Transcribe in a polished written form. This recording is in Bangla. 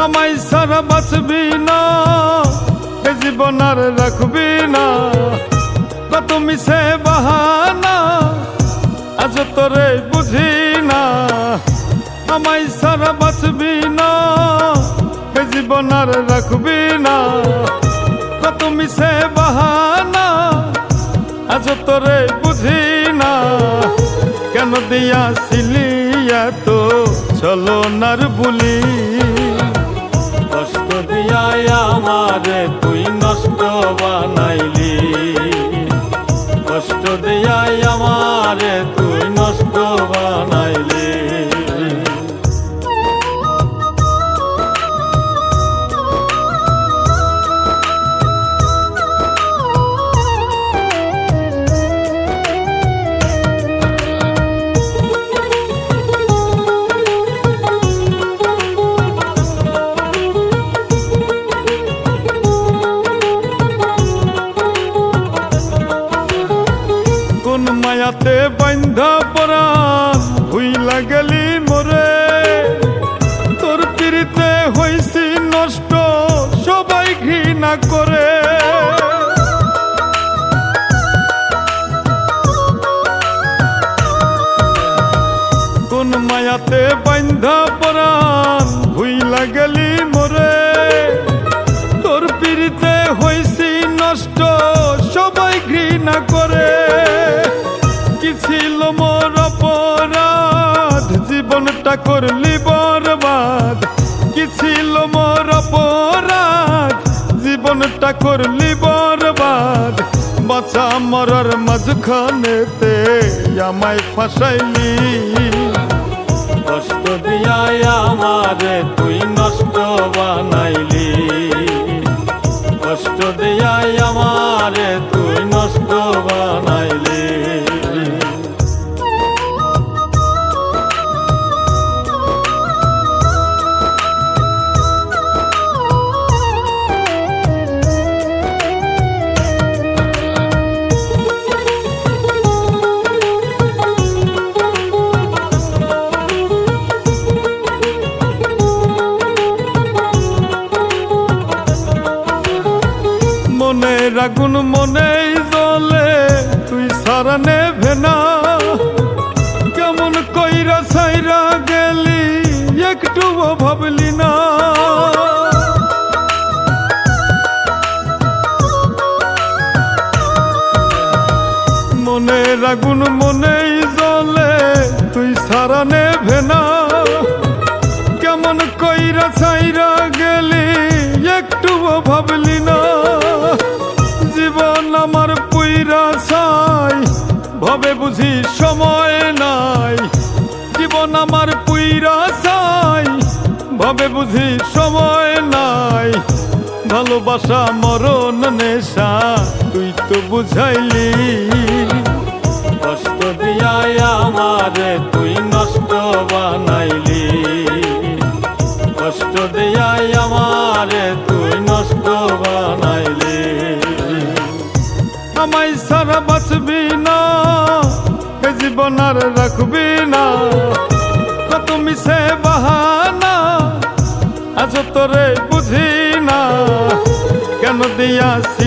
আমায় সারা বাঁচবি না, এ জীবন আর রাখবি না। কত মিছে বাহানা আজ তোরে বুঝি না। আমায় সারা বাঁচবি না, এ জীবন আর রাখবি না। কত মিছে বাহানা আজ তোরে বুঝি না। কেন দিয়াছিলি এত ছলনার বুলি, কষ্ট দিয়া আমারে তুই নষ্ট বানাইলি। কষ্ট দিয়া আমারে তুই নষ্ট বানাইলি। মায়াতে বান্ধা পরাণ ভুইলা গেলি মোরে। তোর পিড়িতে হইছি নষ্ট সবাই ঘৃণা করে। কোন মায়াতে বান্ধা পরাণ ভুইলা গেলি মোরে। তোর পিড়িতে হইছি নষ্ট সবাই ঘৃণা করে। কি ছিল মোর অপরাধ জীবনটা করলি বরবাদ। কি ছিল মোর অপরাধ জীবনটা করলি বরবাদ। বাঁচা মরার মাঝখানেতে আমায় ফাঁসাইলি। কষ্ট দিয়া আমারে তুই নষ্ট বানাইলি। কষ্ট দিয়া আমারে তুই নষ্ট বানাইলি। মনের আগুন মনেই জ্বলে তুই সারা নেভে না। কেমন কইরা ছাইরা গেলি একটুও ভাবলি না। মনের আগুন মনেই জ্বলে তুই সারা নেভে না। কেমন কইরা ছাইরা গেলি একটুও ভাবলি না। জীবন আমার পুইরা ছাই ভাবে বুঝি সময় নাই। জীবন আমার পুইরা ছাই ভাবে বুঝি সময় নাই। ভালোবাসা মরণ নেশা তুই তো বুঝাইলি। কষ্ট দিয়া আমারে তুই নষ্ট বানাইলি। কষ্ট দিয়া আমারে তুই নষ্ট বানাইলি। আমায় সারা বাঁচবি না, এ জীবন আর রাখবি না। কত মিছে বাহানা আজ তোরে বুঝি না। কেন দিয়াছি